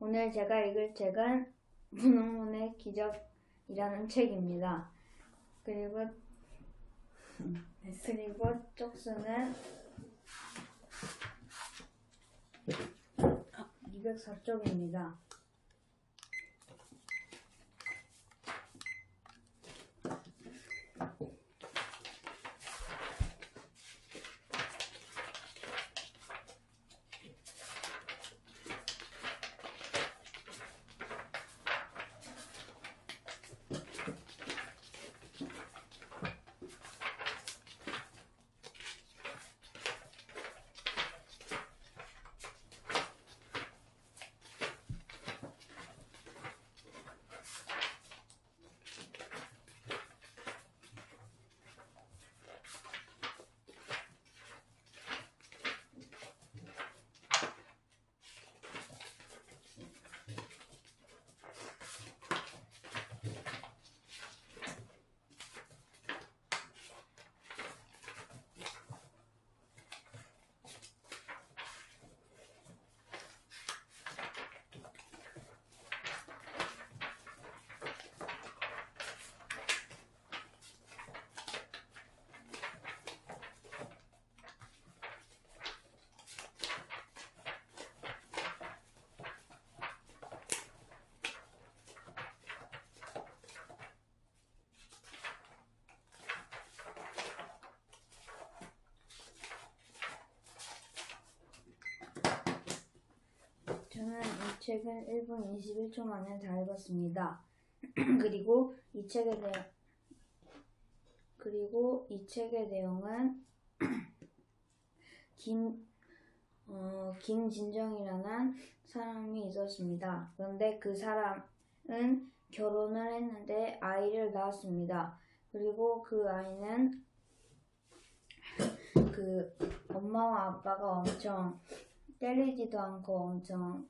오늘 제가 읽을 책은 문홍문의 기적이라는 책입니다. 그리고 쪽수는 204쪽입니다. 저는 이 책을 1분 21초 만에 다 읽었습니다. 그리고 이 책의 내용은 김진정이라는 사람이 있었습니다. 그런데 그 사람은 결혼을 했는데 아이를 낳았습니다. 그리고 그 아이는 그 엄마와 아빠가 엄청 때리지도 않고 엄청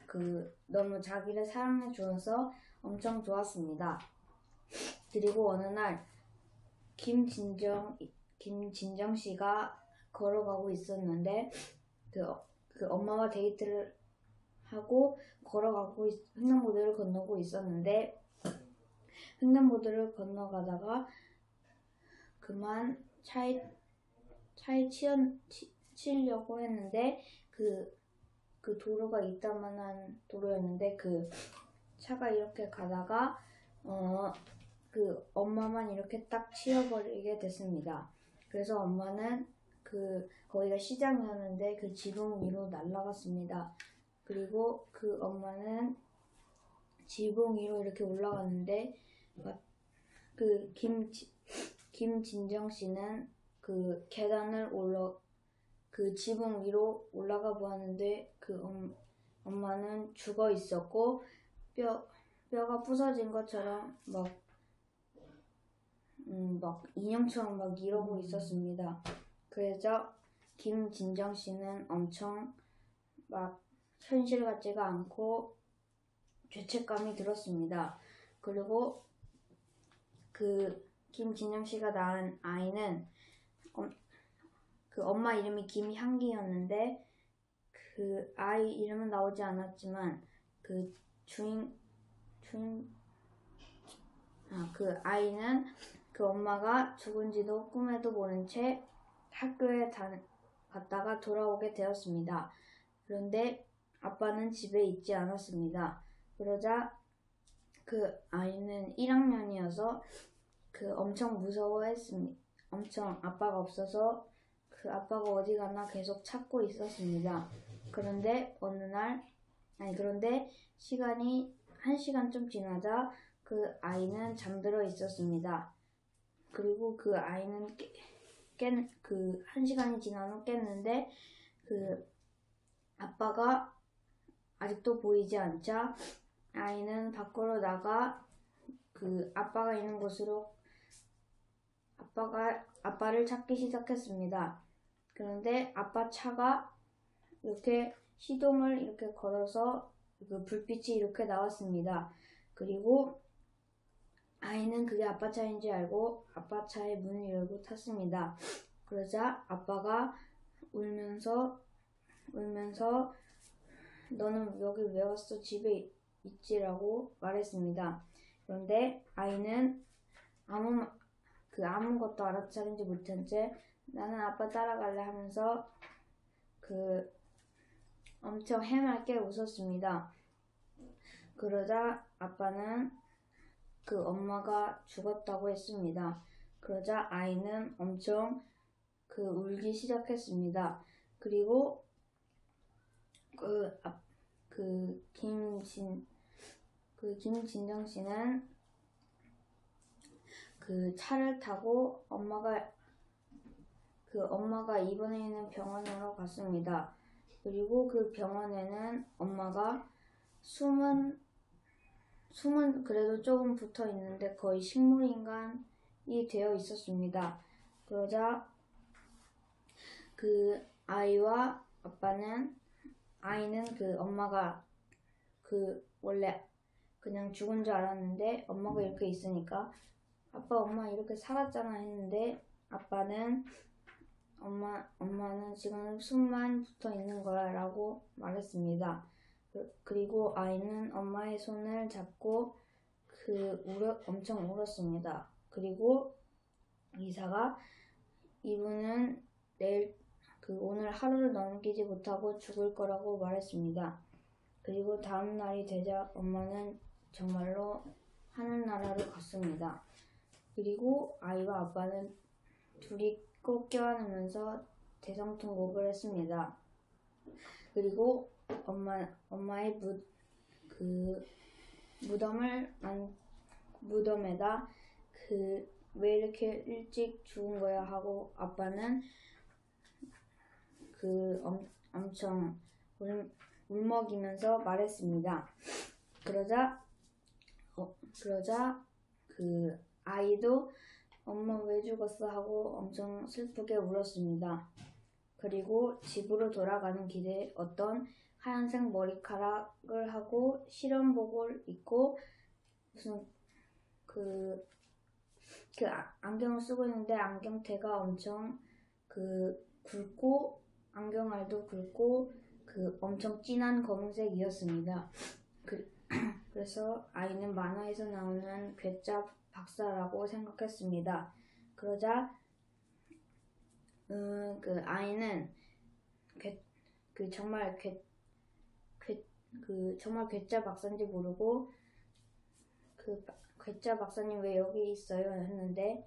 너무 자기를 사랑해 주어서 엄청 좋았습니다. 그리고 어느 날 김진정 씨가 걸어가고 있었는데 그 엄마와 데이트를 하고 횡단보도를 건너고 있었는데 횡단보도를 건너가다가 그만 차에 치려고 했는데 그 도로가 이따만한 도로였는데 그 차가 이렇게 가다가 그 엄마만 이렇게 딱 치여버리게 됐습니다. 그래서 엄마는 거기가 시장이었는데 그 지붕 위로 날아갔습니다. 그리고 그 엄마는 지붕 위로 이렇게 올라갔는데 그 김진정 씨는 그 계단을 그 지붕 위로 올라가 보았는데 그 엄마는 죽어 있었고 뼈가 부서진 것처럼 막 인형처럼 막 이러고 있었습니다. 그래서 김진정 씨는 엄청 막 현실 같지가 않고 죄책감이 들었습니다. 그리고 그 김진정 씨가 낳은 아이는 그 엄마 이름이 김향기였는데 그 아이 이름은 나오지 않았지만 그 아이는 그 엄마가 죽은지도 꿈에도 모른 채 학교에 갔다가 돌아오게 되었습니다. 그런데 아빠는 집에 있지 않았습니다. 그러자 그 아이는 1학년이어서 엄청 무서워했습니다. 엄청 아빠가 없어서 그 아빠가 어디 갔나 계속 찾고 있었습니다. 그런데 시간이 1시간 좀 지나자 그 아이는 잠들어 있었습니다. 그리고 그 아이는 1시간이 지난 후 깼는데 그 아빠가 아직도 보이지 않자 아이는 밖으로 나가 그 아빠가 있는 곳으로 아빠를 찾기 시작했습니다. 그런데 아빠 차가 이렇게 시동을 이렇게 걸어서 그 불빛이 이렇게 나왔습니다. 그리고 아이는 그게 아빠 차인지 알고 아빠 차의 문을 열고 탔습니다. 그러자 아빠가 울면서 너는 여기 왜 왔어? 집에 있지라고 말했습니다. 그런데 아이는 아무것도 알아차리지 못한 채 나는 아빠 따라갈래 하면서 엄청 해맑게 웃었습니다. 그러자 아빠는 엄마가 죽었다고 했습니다. 그러자 아이는 엄청 울기 시작했습니다. 그리고 김진정 씨는 차를 타고 엄마가 입원해 있는 병원으로 갔습니다. 그리고 그 병원에는 엄마가 숨은 그래도 조금 붙어 있는데 거의 식물인간이 되어 있었습니다. 그러자 아이와 아이는 엄마가 원래 그냥 죽은 줄 알았는데 엄마가 이렇게 있으니까 아빠 엄마 이렇게 살았잖아 했는데 아빠는 엄마는 지금 숨만 붙어 있는 거야 라고 말했습니다. 그리고 아이는 엄마의 손을 잡고 엄청 울었습니다. 그리고 의사가 이분은 오늘 하루를 넘기지 못하고 죽을 거라고 말했습니다. 그리고 다음 날이 되자 엄마는 정말로 하늘나라로 갔습니다. 그리고 아이와 아빠는 둘이 꼭 껴안으면서 대성통곡을 했습니다. 그리고 엄마의 무덤에다 왜 이렇게 일찍 죽은 거야 하고 아빠는 엄청 울먹이면서 말했습니다. 그러자 아이도 엄마 왜 죽었어 하고 엄청 슬프게 울었습니다. 그리고 집으로 돌아가는 길에 어떤 하얀색 머리카락을 하고 실험복을 입고 무슨 안경을 쓰고 있는데 안경테가 엄청 굵고 안경알도 굵고 엄청 진한 검은색이었습니다. 그래서 아이는 만화에서 나오는 괴짜 박사라고 생각했습니다. 그러자 아이는 정말 괴짜 박사인지 모르고 괴짜 박사님 왜 여기 있어요? 했는데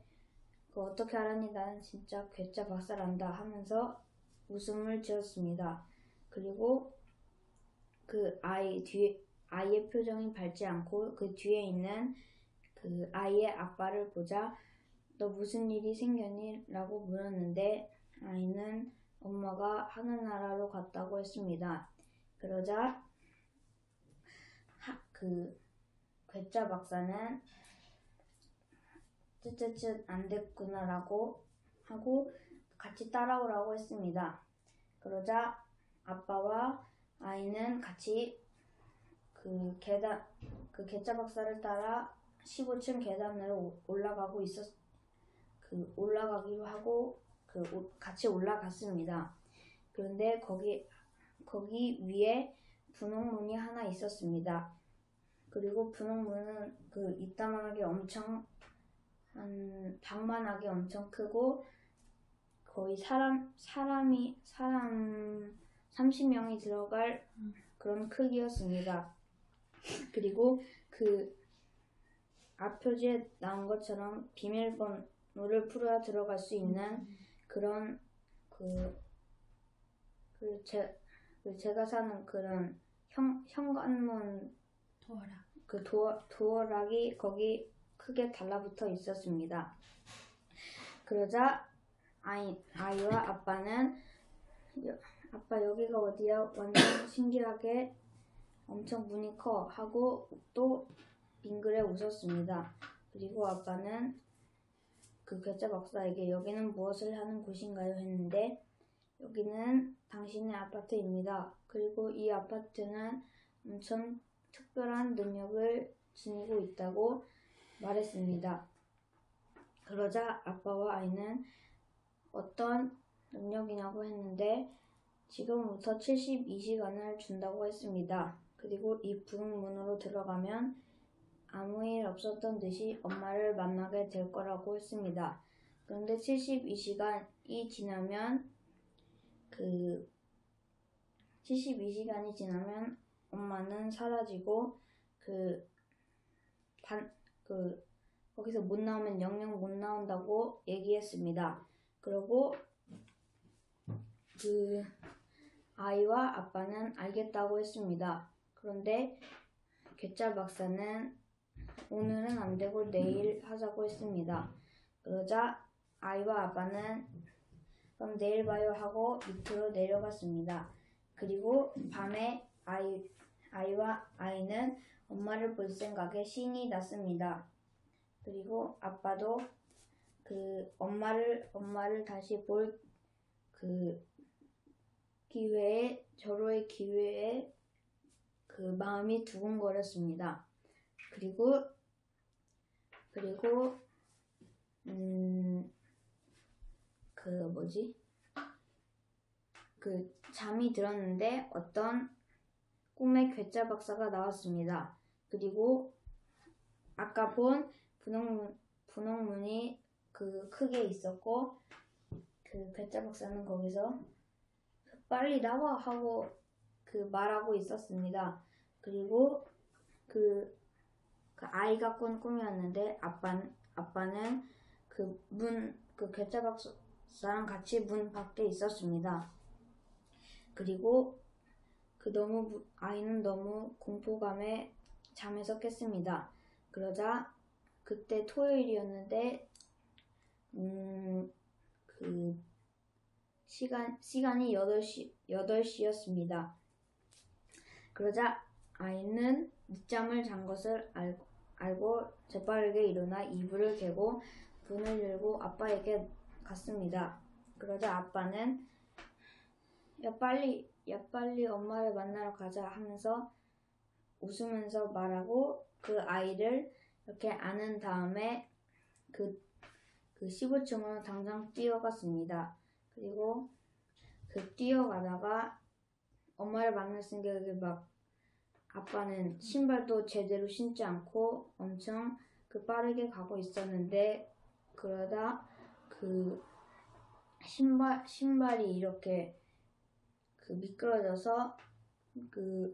어떻게 알았니? 나는 진짜 괴짜 박사란다 하면서 웃음을 지었습니다. 그리고 아이의 표정이 밝지 않고 그 뒤에 있는 아이의 아빠를 보자 너 무슨 일이 생겼니? 라고 물었는데 아이는 엄마가 하늘나라로 갔다고 했습니다. 그러자 괴짜 박사는 쯧쯧쯧 안 됐구나 라고 하고 같이 따라오라고 했습니다. 그러자 아빠와 아이는 같이 괴짜 박사를 따라 15층 계단으로 올라가기로 하고 같이 올라갔습니다. 그런데 거기 위에 분홍문이 하나 있었습니다. 그리고 분홍문은 이따만하게 엄청 방만하게 엄청 크고 거의 사람 30명이 들어갈 그런 크기였습니다. 그리고 앞표지에 나온 것처럼 비밀번호를 풀어야 들어갈 수 있는 그런 제가 사는 그런 현관문 도어락이 거기 크게 달라붙어 있었습니다. 그러자 아이와 아빠는 아빠 여기가 어디야? 완전 신기하게 엄청 문이 커 하고 또 빙그레 웃었습니다. 그리고 아빠는 괴짜 박사에게 여기는 무엇을 하는 곳인가요? 했는데 여기는 당신의 아파트입니다. 그리고 이 아파트는 엄청 특별한 능력을 지니고 있다고 말했습니다. 그러자 아빠와 아이는 어떤 능력이냐고 했는데 지금부터 72시간을 준다고 했습니다. 그리고 이 분홍문으로 들어가면 아무 일 없었던 듯이 엄마를 만나게 될 거라고 했습니다. 그런데 72시간이 지나면 72시간이 지나면 엄마는 사라지고 거기서 못 나오면 영영 못 나온다고 얘기했습니다. 그리고 아이와 아빠는 알겠다고 했습니다. 그런데 괴짜 박사는 오늘은 안 되고 내일 하자고 했습니다. 그러자 아이와 아빠는 그럼 내일 봐요 하고 밑으로 내려갔습니다. 그리고 밤에 아이는 엄마를 볼 생각에 신이 났습니다. 그리고 아빠도 엄마를 다시 볼 절호의 기회에 마음이 두근거렸습니다. 그리고 잠이 들었는데 어떤 꿈에 괴짜 박사가 나왔습니다. 그리고 아까 본 분홍문이 크게 있었고 괴짜 박사는 거기서 빨리 나와 하고 말하고 있었습니다. 그리고 아이가 꾼 꿈이었는데 아빠는 괴짜 박사랑 같이 문 밖에 있었습니다. 그리고 아이는 너무 공포감에 잠에서 깼습니다. 그러자 그때 토요일이었는데 시간이 8시였습니다. 그러자 아이는 늦잠을 잔 것을 알고 재빠르게 일어나 이불을 개고 문을 열고 아빠에게 갔습니다. 그러자 아빠는 야 빨리 엄마를 만나러 가자 하면서 웃으면서 말하고 아이를 이렇게 안은 다음에 15층으로 당장 뛰어갔습니다. 그리고 뛰어가다가 엄마를 만날 생각에 아빠는 신발도 제대로 신지 않고 엄청 빠르게 가고 있었는데 그러다 신발이 이렇게 미끄러져서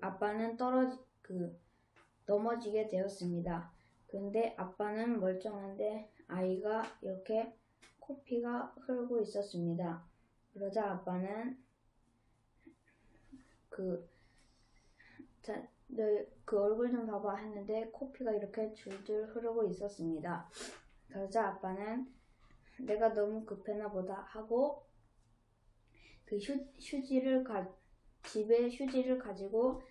아빠는 넘어지게 되었습니다. 그런데 아빠는 멀쩡한데 아이가 이렇게 코피가 흐르고 있었습니다. 그러자 아빠는 너 얼굴 좀 봐봐 했는데 코피가 이렇게 줄줄 흐르고 있었습니다. 그러자 아빠는 내가 너무 급했나 보다 하고 집에 휴지를 가지고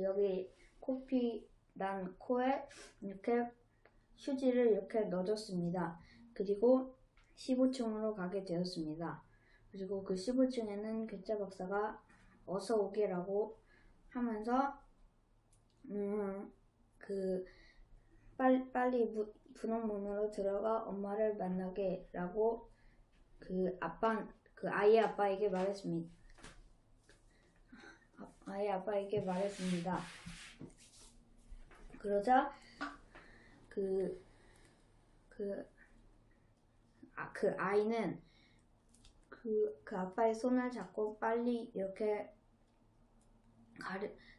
여기 코피 난 코에 이렇게 휴지를 이렇게 넣어줬습니다. 그리고 15층으로 가게 되었습니다. 그리고 15층에는 괴짜 박사가 어서 오게라고 하면서 빨리 분홍문으로 들어가 엄마를 만나게라고 아이의 아빠에게 말했습니다. 그러자 아이는 아빠의 손을 잡고 빨리 이렇게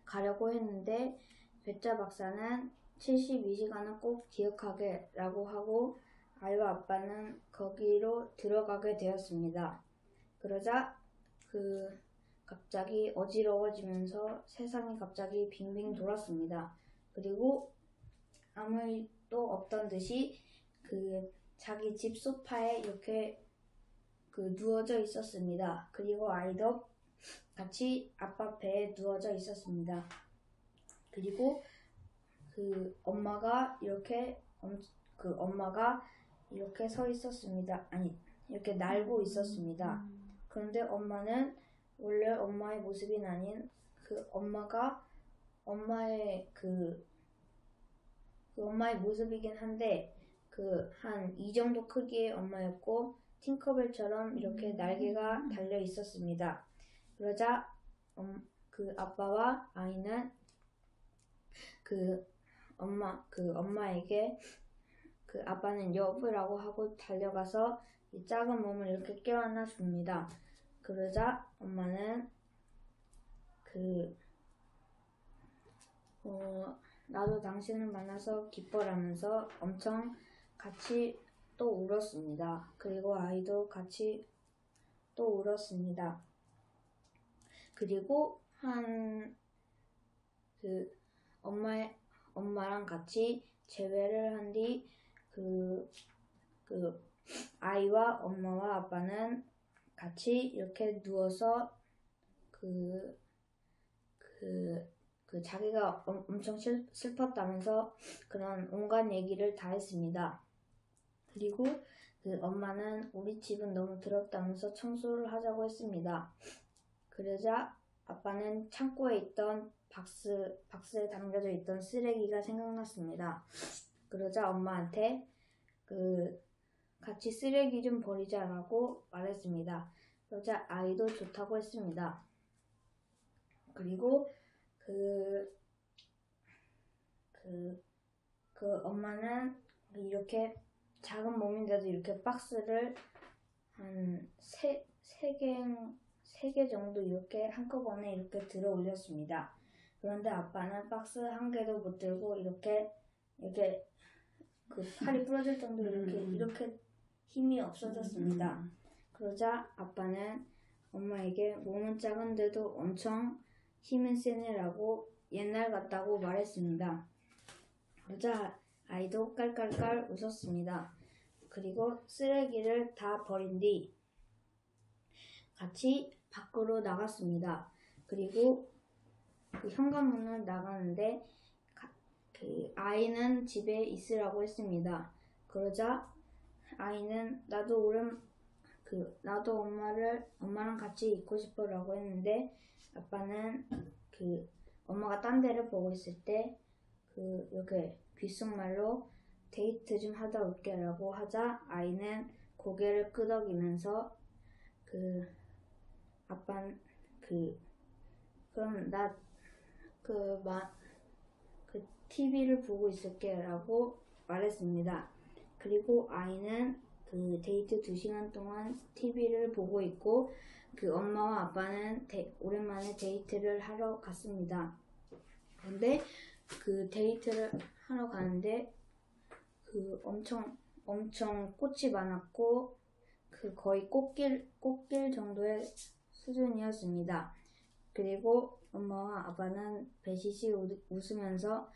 가려고 했는데 괴짜 박사는 72시간은 꼭 기억하게 라고 하고 아이와 아빠는 거기로 들어가게 되었습니다. 그러자 갑자기 어지러워지면서 세상이 갑자기 빙빙 돌았습니다. 그리고 아무 일도 없던 듯이 자기 집 소파에 이렇게 누워져 있었습니다. 그리고 아이도 같이 아빠 배에 누워져 있었습니다. 그리고 엄마가 이렇게 서 있었습니다. 아니, 이렇게 날고 있었습니다. 그런데 엄마는 원래 엄마의 모습이 아닌 엄마의 엄마의 모습이긴 한데 한 이 정도 크기의 엄마였고 팅커벨처럼 이렇게 날개가 달려 있었습니다. 그러자 아빠와 아이는 엄마에게 아빠는 여보라고 하고 달려가서 이 작은 몸을 이렇게 껴안아줍니다. 그러자 엄마는 나도 당신을 만나서 기뻐라면서 엄청 같이 또 울었습니다. 그리고 아이도 같이 또 울었습니다. 그리고 엄마랑 같이 재회를 한 뒤 아이와 엄마와 아빠는 같이 이렇게 누워서 자기가 엄청 슬펐다면서 그런 온갖 얘기를 다 했습니다. 그리고 엄마는 우리 집은 너무 더럽다면서 청소를 하자고 했습니다. 그러자 아빠는 창고에 있던 박스에 담겨져 있던 쓰레기가 생각났습니다. 그러자 엄마한테 같이 쓰레기 좀 버리자라고 말했습니다. 그러자 아이도 좋다고 했습니다. 그리고 엄마는 이렇게 작은 몸인데도 이렇게 박스를 한 세 개 정도 이렇게 한꺼번에 이렇게 들어 올렸습니다. 그런데 아빠는 박스 한 개도 못 들고 이렇게 팔이 부러질 정도로 이렇게 힘이 없어졌습니다. 그러자 아빠는 엄마에게 몸은 작은데도 엄청 힘은 세네라고 옛날 같다고 말했습니다. 그러자 아이도 깔깔깔 웃었습니다. 그리고 쓰레기를 다 버린 뒤 같이 밖으로 나갔습니다. 그리고 현관문을 나가는데 아이는 집에 있으라고 했습니다. 그러자 아이는 나도 엄마랑 같이 있고 싶어라고 했는데 아빠는 엄마가 딴 데를 보고 있을 때 이렇게 귓속말로 데이트 좀 하다 올게라고 하자 아이는 고개를 끄덕이면서 아빠는 그럼 나 TV를 보고 있을게라고 말했습니다. 그리고 아이는 데이트 2시간 동안 TV를 보고 있고 엄마와 아빠는 오랜만에 데이트를 하러 갔습니다. 그런데 데이트를 하러 가는데 엄청 꽃이 많았고 거의 꽃길 정도의 수준이었습니다. 그리고 엄마와 아빠는 배시시 웃으면서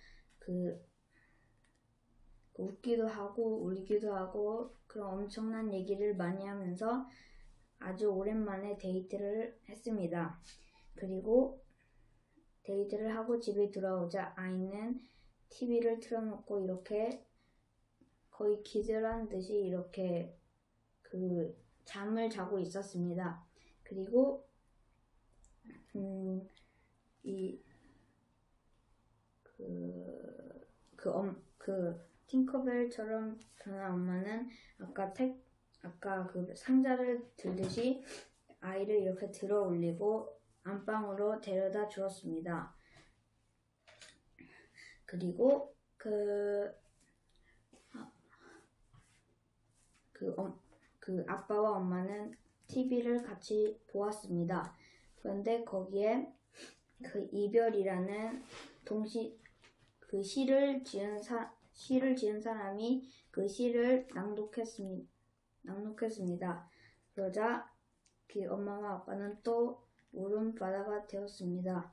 웃기도 하고 울기도 하고 그런 엄청난 얘기를 많이 하면서 아주 오랜만에 데이트를 했습니다. 그리고 데이트를 하고 집에 돌아오자 아이는 TV를 틀어놓고 이렇게 거의 기절한 듯이 이렇게 잠을 자고 있었습니다. 그리고 팅커벨처럼 변한 엄마는 아까 상자를 들듯이 아이를 이렇게 들어 올리고 안방으로 데려다 주었습니다. 그리고 아빠와 엄마는 TV를 같이 보았습니다. 그런데 거기에 이별이라는 시를 지은 사람이 그 시를 낭독했습니다. 그러자 엄마와 아빠는 또 울음바다가 되었습니다.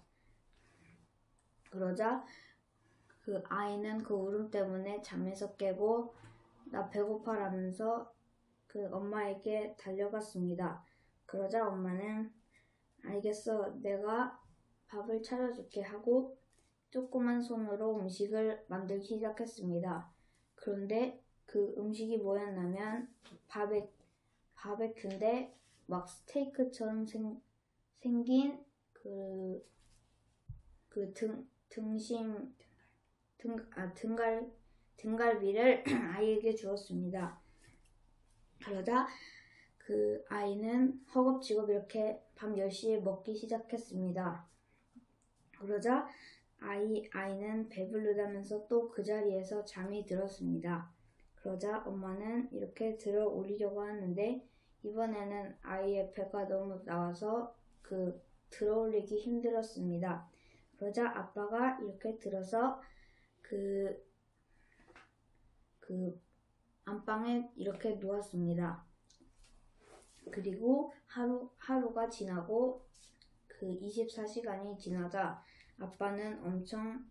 그러자 아이는 울음 때문에 잠에서 깨고 나 배고파라면서 엄마에게 달려갔습니다. 그러자 엄마는 알겠어, 내가 밥을 차려줄게 하고 조그만 손으로 음식을 만들기 시작했습니다. 그런데 음식이 뭐였냐면 바베큐인데 막 스테이크처럼 생긴 등갈비를 아이에게 주었습니다. 그러자 아이는 허겁지겁 이렇게 밤 10시에 먹기 시작했습니다. 그러자 아이는 배부르다면서 또 그 자리에서 잠이 들었습니다. 그러자 엄마는 이렇게 들어 올리려고 하는데 이번에는 아이의 배가 너무 나와서 들어 올리기 힘들었습니다. 그러자 아빠가 이렇게 들어서 그 안방에 이렇게 누웠습니다. 그리고 하루가 지나고 24시간이 지나자 아빠는 엄청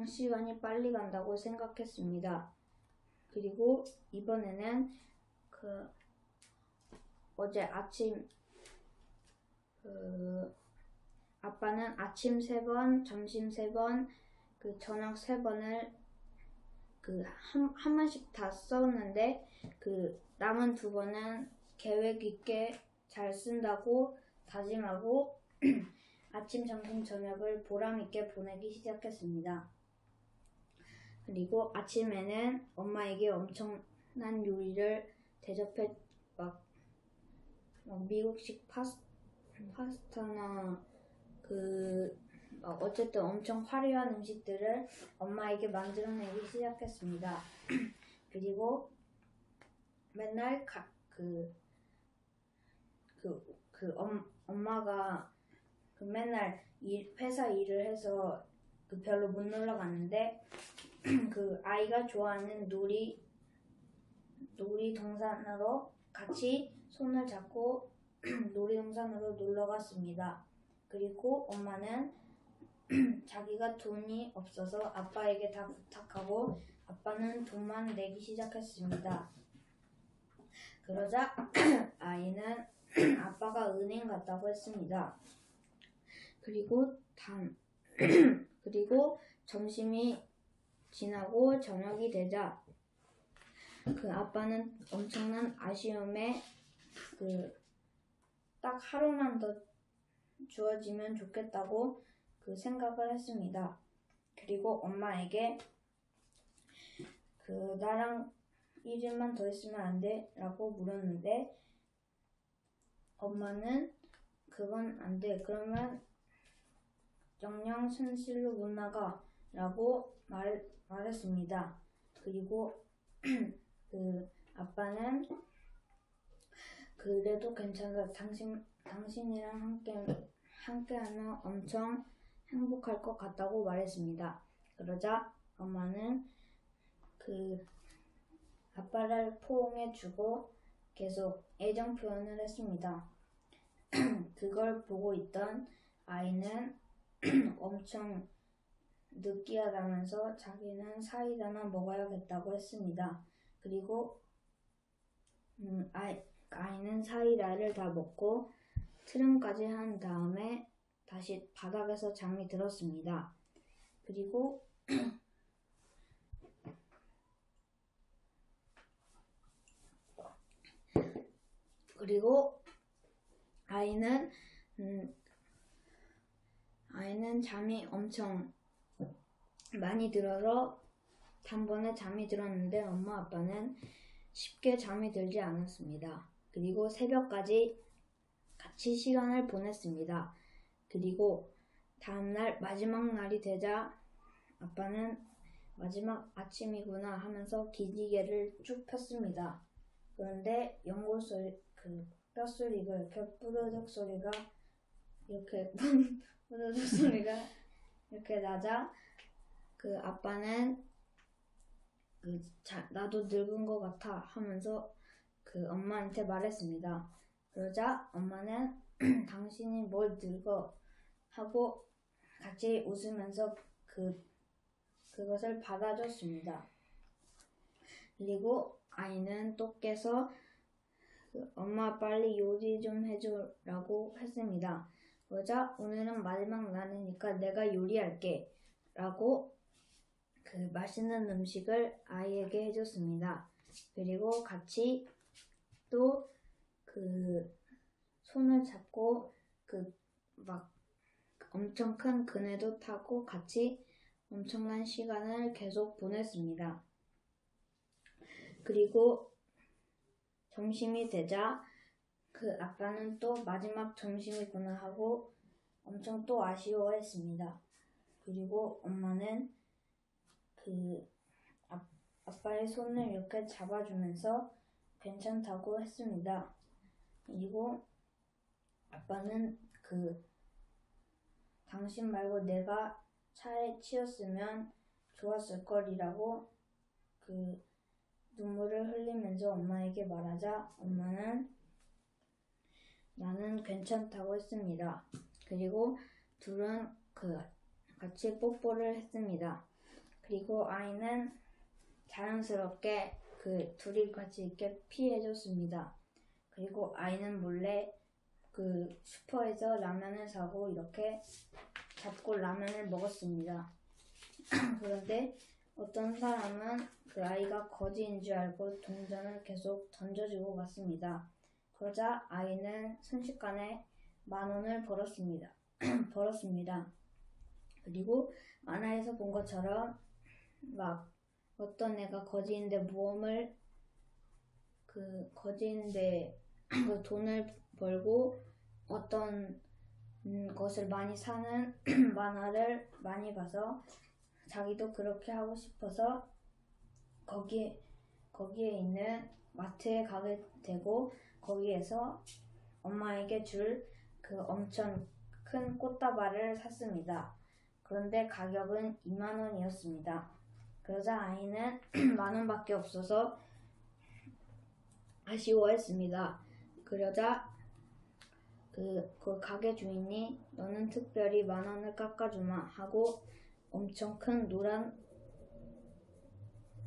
시간이 빨리 간다고 생각했습니다. 그리고 이번에는 어제 아침 아빠는 아침 3번, 점심 3번, 저녁 3번을 한 번씩 다 썼는데 남은 2번은 계획 있게 잘 쓴다고 다짐하고 아침, 점심, 저녁을 보람 있게 보내기 시작했습니다. 그리고 아침에는 엄마에게 엄청난 요리를 대접해 막 미국식 파스타나 어쨌든 엄청 화려한 음식들을 엄마에게 만들어내기 시작했습니다. 그리고 맨날 엄마가 맨날 회사 일을 해서 별로 못 놀러 갔는데 아이가 좋아하는 놀이동산으로 같이 손을 잡고 놀이동산으로 놀러 갔습니다. 그리고 엄마는 자기가 돈이 없어서 아빠에게 다 부탁하고 아빠는 돈만 내기 시작했습니다. 그러자 아이는 아빠가 은행 갔다고 했습니다. 그리고 점심이 지나고 저녁이 되자 아빠는 엄청난 아쉬움에 딱 하루만 더 주어지면 좋겠다고 생각을 했습니다. 그리고 엄마에게 나랑 1일만 더 있으면 안 돼? 라고 물었는데 엄마는 그건 안 돼. 그러면 영영 현실로 못 나가 라고 말했습니다. 그리고 아빠는 그래도 괜찮아. 당신이랑 함께하면 엄청 행복할 것 같다고 말했습니다. 그러자 엄마는 아빠를 포옹해주고 계속 애정 표현을 했습니다. 그걸 보고 있던 아이는 엄청 느끼하다면서 자기는 사이다나 먹어야겠다고 했습니다. 그리고 아이는 사이다를 다 먹고 트름까지 한 다음에 다시 바닥에서 잠이 들었습니다. 그리고 아이는 잠이 엄청 많이 들어서 단번에 잠이 들었는데 엄마 아빠는 쉽게 잠이 들지 않았습니다. 그리고 새벽까지 같이 시간을 보냈습니다. 그리고 다음날 마지막 날이 되자 아빠는 마지막 아침이구나 하면서 기지개를 쭉 폈습니다. 그런데 연골소리, 뼛소리가 이렇게 뿌르륵 소리가 이렇게 뿌르륵 소리가 이렇게 나자 아빠는 나도 늙은 것 같아 하면서 엄마한테 말했습니다. 그러자 엄마는 당신이 뭘 늙어 하고 같이 웃으면서 그것을 받아줬습니다. 그리고 아이는 또 깨서 엄마 빨리 요리 좀 해줘라고 했습니다. 그러자 오늘은 마지막 날이니까 내가 요리할게 라고 맛있는 음식을 아이에게 해줬습니다. 그리고 같이 또 손을 잡고 막 엄청 큰 그네도 타고 같이 엄청난 시간을 계속 보냈습니다. 그리고 점심이 되자 아빠는 또 마지막 점심이구나 하고 엄청 또 아쉬워했습니다. 그리고 엄마는 그 아빠의 손을 이렇게 잡아주면서 괜찮다고 했습니다. 그리고 아빠는 당신 말고 내가 차에 치였으면 좋았을 걸이라고 눈물을 흘리면서 엄마에게 말하자 엄마는 나는 괜찮다고 했습니다. 그리고 둘은 같이 뽀뽀를 했습니다. 그리고 아이는 자연스럽게 둘이 같이 이렇게 피해줬습니다. 그리고 아이는 몰래 슈퍼에서 라면을 사고 이렇게 잡고 라면을 먹었습니다. 그런데 어떤 사람은 아이가 거지인 줄 알고 동전을 계속 던져주고 갔습니다. 그러자 아이는 순식간에 10,000원을 벌었습니다. 그리고 만화에서 본 것처럼 막 어떤 애가 거지인데 모험을 거지인데 돈을 벌고 어떤 것을 많이 사는 만화를 많이 봐서 자기도 그렇게 하고 싶어서 거기에 있는 마트에 가게 되고 거기에서 엄마에게 줄 엄청 큰 꽃다발을 샀습니다. 그런데 가격은 20,000원이었습니다. 그러자 아이는 10,000원밖에 없어서 아쉬워했습니다. 그러자 그 가게 주인이 너는 특별히 10,000원을 깎아주마 하고 엄청 큰 노란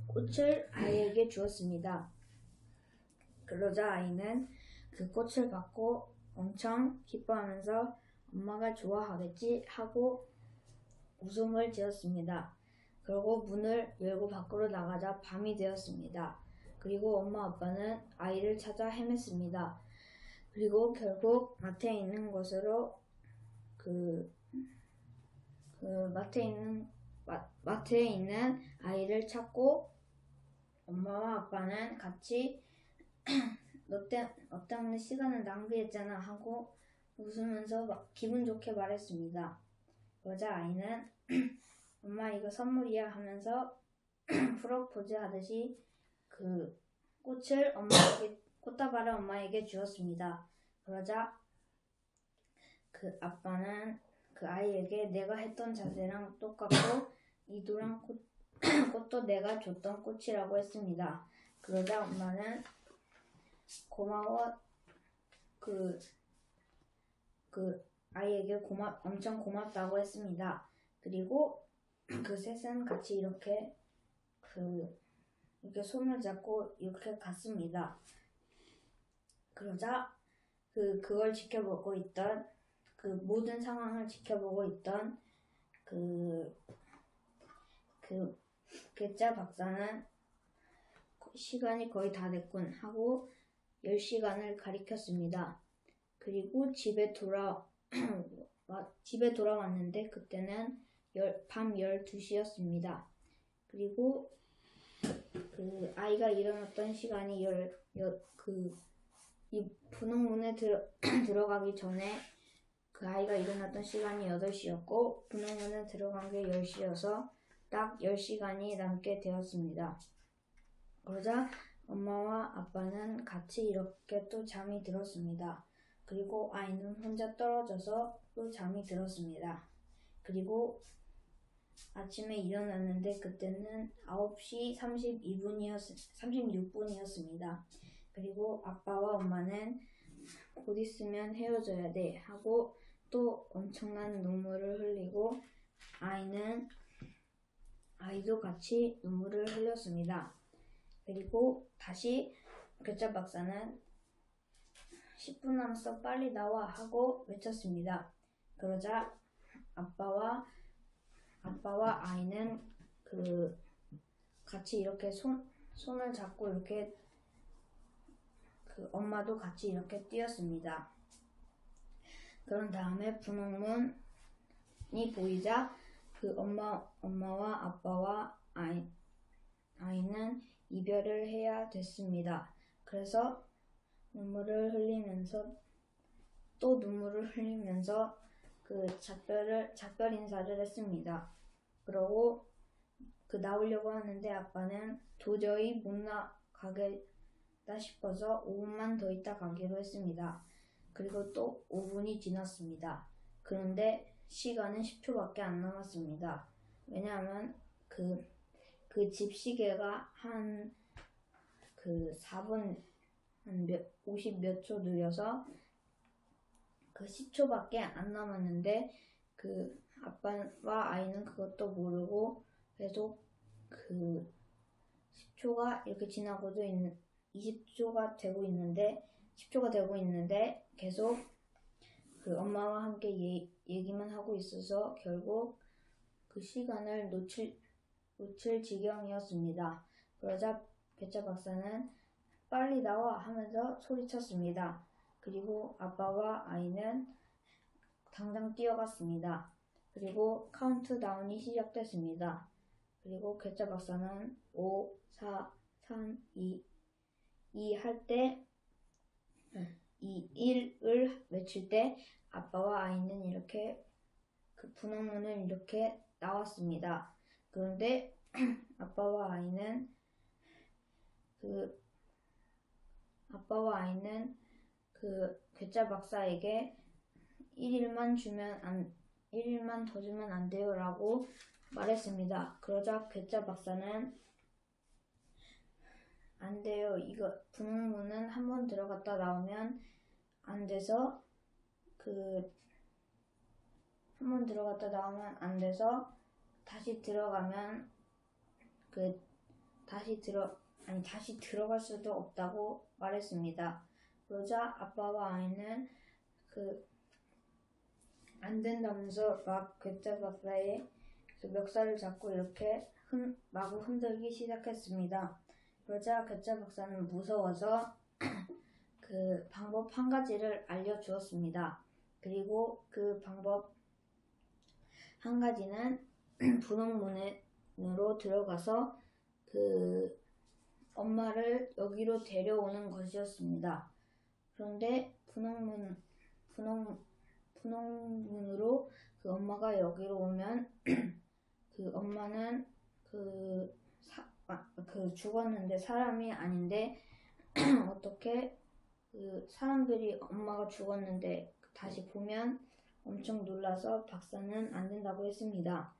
꽃을 아이에게 주었습니다. 그러자 아이는 그 꽃을 받고 엄청 기뻐하면서 엄마가 좋아하겠지 하고 웃음을 지었습니다. 그리고 문을 열고 밖으로 나가자 밤이 되었습니다. 그리고 엄마 아빠는 아이를 찾아 헤맸습니다. 그리고 결국 마트에 있는 곳으로 마트에 있는 아이를 찾고 엄마와 아빠는 같이 너 때문에 시간을 낭비했잖아 하고 웃으면서 기분 좋게 말했습니다. 그러자 아이는 엄마 이거 선물이야 하면서 프로포즈 하듯이 꽃다발을 엄마에게 주었습니다. 그러자 아빠는 아이에게 내가 했던 자세랑 똑같고 이 노란 꽃도 내가 줬던 꽃이라고 했습니다. 그러자 엄마는 고마워 아이에게 엄청 고맙다고 했습니다. 그리고 셋은 같이 이렇게 손을 잡고 이렇게 갔습니다. 그러자 그걸 지켜보고 있던 모든 상황을 지켜보고 있던 괴짜 박사는 시간이 거의 다 됐군 하고 10시간을 가리켰습니다. 그리고 집에 돌아왔는데 그때는 밤 12시였습니다. 그리고 아이가 일어났던 시간이 이 분홍문에 들어가기 전에 아이가 일어났던 시간이 8시였고 분홍문에 들어간 게 10시여서 딱 10시간이 남게 되었습니다. 그러자 엄마와 아빠는 같이 이렇게 또 잠이 들었습니다. 그리고 아이는 혼자 떨어져서 또 잠이 들었습니다. 그리고 아침에 일어났는데 그때는 9시 36분이었습니다. 그리고 아빠와 엄마는 곧 있으면 헤어져야 돼 하고 또 엄청난 눈물을 흘리고 아이도 같이 눈물을 흘렸습니다. 그리고 다시 괴짜 박사는 10분 남았어 빨리 나와 하고 외쳤습니다. 그러자 아빠와 아이는 같이 이렇게 손을 잡고 이렇게 엄마도 같이 이렇게 뛰었습니다. 그런 다음에 분홍문이 보이자 엄마와 아빠와 아이는 이별을 해야 됐습니다. 그래서 눈물을 흘리면서 작별 인사를 했습니다. 그러고 나오려고 하는데 아빠는 도저히 못 나가겠다 싶어서 5분만 더 있다 가기로 했습니다. 그리고 또 5분이 지났습니다. 그런데 시간은 10초밖에 안 남았습니다. 왜냐하면 그 집 시계가 한 4분 50 몇 초 느려서 10초밖에 안 남았는데 아빠와 아이는 그것도 모르고 계속 10초가 이렇게 지나고도 20초가 되고 있는데 10초가 되고 있는데 계속 엄마와 함께 얘기만 하고 있어서 결국 그 시간을 놓칠 지경이었습니다. 그러자 괴짜 박사는 빨리 나와 하면서 소리쳤습니다. 그리고 아빠와 아이는 당장 뛰어갔습니다. 그리고 카운트다운이 시작됐습니다. 그리고 괴짜 박사는 5, 4, 3, 2 할 때 1을 외칠 때 아빠와 아이는 이렇게 분홍문을 이렇게 나왔습니다. 그런데 아빠와 아이는 괴짜 박사에게 1일만 더 주면 안 돼요 라고 말했습니다. 그러자 괴짜 박사는 안 돼요. 이거 분홍문은 한 번 들어갔다 나오면 안 돼서 한 번 들어갔다 나오면 안 돼서 다시 들어가면 다시 들어갈 수도 없다고 말했습니다. 그러자 아빠와 아이는 안 된다면서 막 괴짜 박사의 멱살을 잡고 이렇게 마구 흔들기 시작했습니다. 그러자 괴짜 박사는 무서워서 방법 한 가지를 알려주었습니다. 그리고 그 방법 한 가지는 분홍문으로 들어가서 엄마를 여기로 데려오는 것이었습니다. 그런데 분홍문으로 엄마가 여기로 오면 엄마는 죽었는데 사람이 아닌데 어떻게 사람들이 엄마가 죽었는데 다시 보면 엄청 놀라서 박사는 안 된다고 했습니다.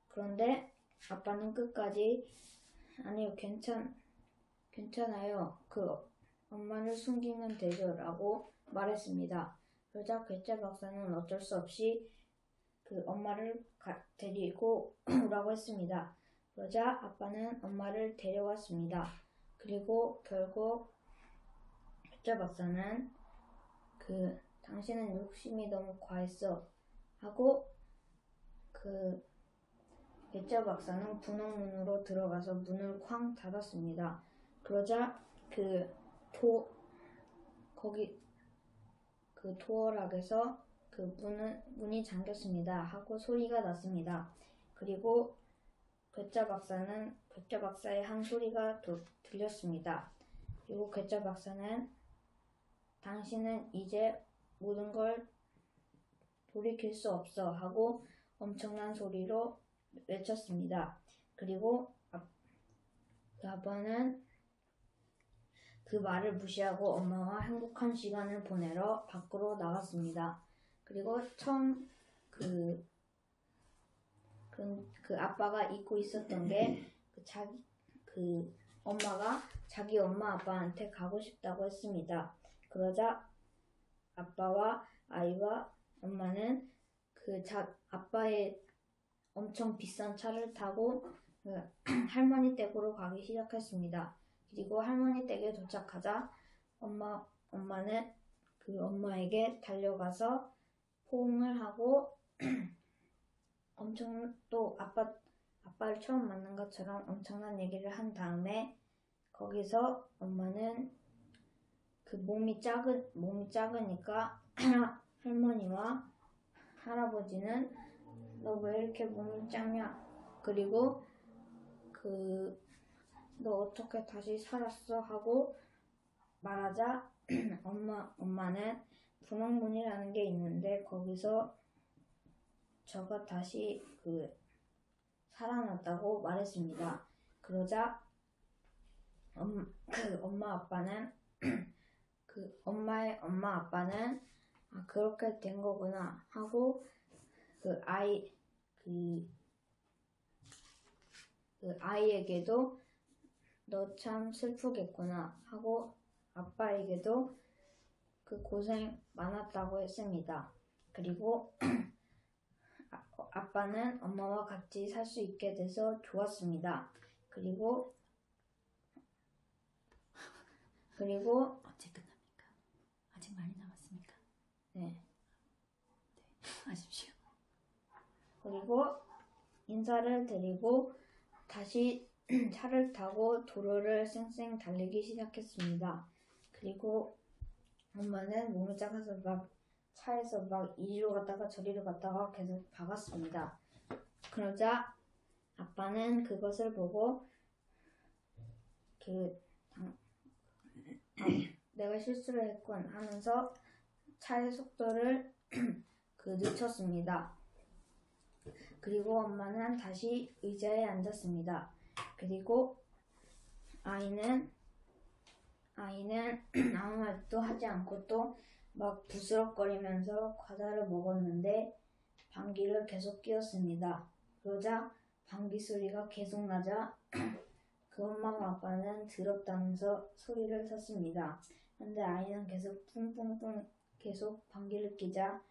그런데 아빠는 끝까지 아니요 괜찮아요. 엄마를 숨기면 되죠 라고 말했습니다. 그러자 괴짜 박사는 어쩔 수 없이 엄마를 데리고 오라고 했습니다. 그러자 아빠는 엄마를 데려왔습니다. 그리고 결국 괴짜 박사는 당신은 욕심이 너무 과했어 하고 괴짜 박사는 분홍문으로 들어가서 문을 쾅 닫았습니다. 그러자 도어락에서 문이 잠겼습니다 하고 소리가 났습니다. 그리고 괴짜 박사의 한 소리가 들렸습니다. 그리고 괴짜 박사는 당신은 이제 모든 걸 돌이킬 수 없어 하고 엄청난 소리로 외쳤습니다. 그리고 아빠는 그 말을 무시하고 엄마와 행복한 시간을 보내러 밖으로 나갔습니다. 그리고 처음 아빠가 잊고 있었던 게 엄마가 자기 엄마 아빠한테 가고 싶다고 했습니다. 그러자 아빠와 아이와 엄마는 아빠의 엄청 비싼 차를 타고 할머니 댁으로 가기 시작했습니다. 그리고 할머니 댁에 도착하자 엄마는 엄마에게 달려가서 포옹을 하고 또 아빠를 처음 만난 것처럼 엄청난 얘기를 한 다음에 거기서 엄마는 몸이 작으니까 할머니와 할아버지는 너 왜 이렇게 몸이 작냐? 그리고 너 어떻게 다시 살았어? 하고 말하자 엄마는 분홍문이라는 게 있는데 거기서 저가 다시 살아났다고 말했습니다. 그러자 엄마 아빠는 엄마의 엄마 아빠는 그렇게 된 거구나 하고 아이에게도 너 참 슬프겠구나 하고 아빠에게도 고생 많았다고 했습니다. 그리고 아빠는 엄마와 같이 살 수 있게 돼서 좋았습니다. 그리고 언제 끝납니까? 아직 많이 남았습니까? 네. 하십시오. 그리고 인사를 드리고 다시 차를 타고 도로를 쌩쌩 달리기 시작했습니다. 그리고 엄마는 몸이 작아서 차에서 이리로 갔다가 저리로 갔다가 계속 박았습니다. 그러자 아빠는 그것을 보고 내가 실수를 했군 하면서 차의 속도를 늦췄습니다. 그리고 엄마는 다시 의자에 앉았습니다. 그리고 아이는 아무 말도 하지 않고 또 부스럭거리면서 과자를 먹었는데 방귀를 계속 뀌었습니다. 그러자 방귀 소리가 계속 나자 엄마와 아빠는 더럽다면서 소리를 쳤습니다. 그런데 아이는 계속 뿡뿡뿡 계속 방귀를 뀌자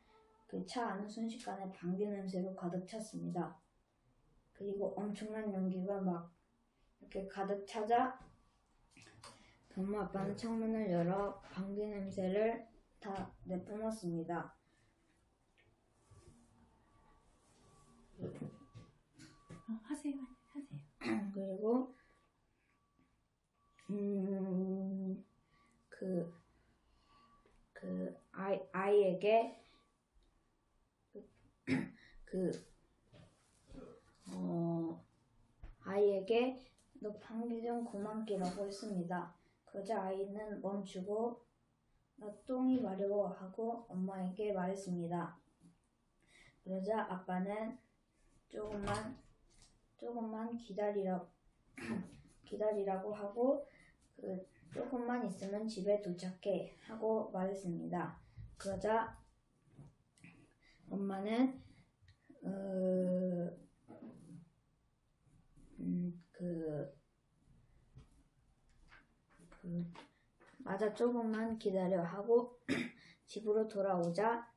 차 안은 순식간에 방귀 냄새로 가득 찼습니다. 그리고 엄청난 연기가 이렇게 가득 차자 엄마 아빠는 창문을 열어 방귀 냄새를 다 내뿜었습니다. 하세요. 그리고 아이에게 아이에게 너 방귀 좀 그만 끼라고 했습니다. 그러자 아이는 멈추고 나 똥이 마려워 하고 엄마에게 말했습니다. 그러자 아빠는 조금만 기다리라고 하고 조금만 있으면 집에 도착해 하고 말했습니다. 그러자 엄마는 맞아 조금만 기다려 하고 집으로 돌아오자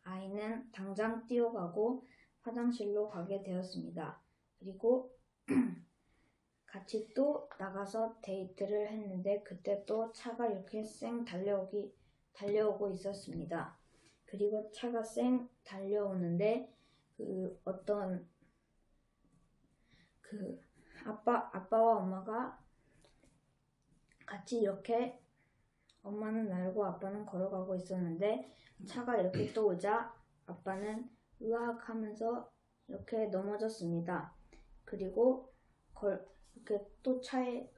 아이는 당장 뛰어가고 화장실로 가게 되었습니다. 그리고 같이 또 나가서 데이트를 했는데 그때 또 차가 이렇게 쌩 달려오고 있었습니다. 그리고 차가 쌩 달려오는데 아빠와 엄마가 같이 이렇게 엄마는 날고 아빠는 걸어가고 있었는데 차가 이렇게 또 오자 아빠는 으악 하면서 이렇게 넘어졌습니다. 그리고 이렇게 또 차에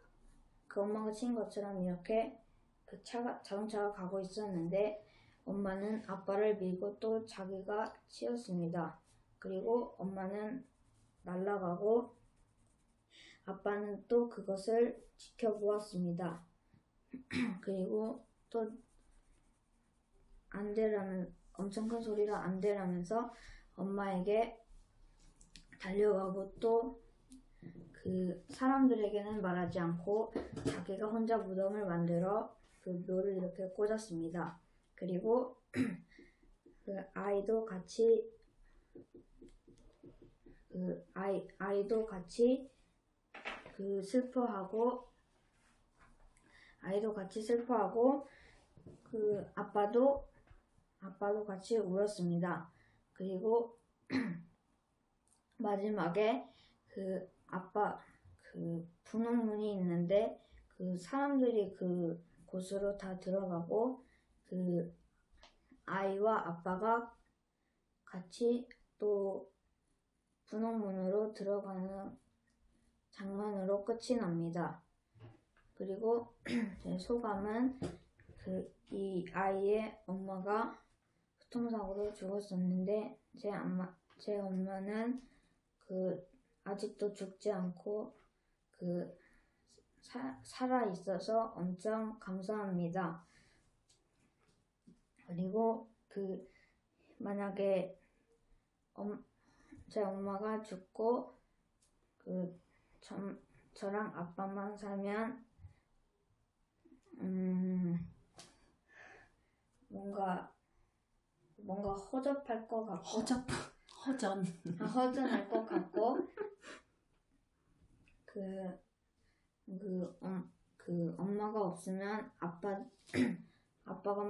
엄마가 친 것처럼 이렇게 자동차가 가고 있었는데 엄마는 아빠를 밀고 또 자기가 치였습니다. 그리고 엄마는 날아가고 아빠는 또 그것을 지켜보았습니다. 그리고 또 안 되라는 엄청 큰 소리로 안 되라면서 엄마에게 달려가고 또 사람들에게는 말하지 않고 자기가 혼자 무덤을 만들어 묘를 이렇게 꽂았습니다. 그리고 아이도 같이 슬퍼하고 아빠도 같이 울었습니다. 그리고 마지막에 아빠 분홍문이 있는데 사람들이 곳으로 다 들어가고 아이와 아빠가 같이 또 분홍문으로 들어가는 장면으로 끝이 납니다. 그리고 제 소감은 이 아이의 엄마가 교통사고로 죽었었는데 제 엄마는 아직도 죽지 않고 살아 있어서 엄청 감사합니다. 그리고 만약에 제 엄마가 죽고 저랑 아빠만 살면 뭔가 허접할 것 같고 허전할 것 같고 엄마가 없으면 아빠가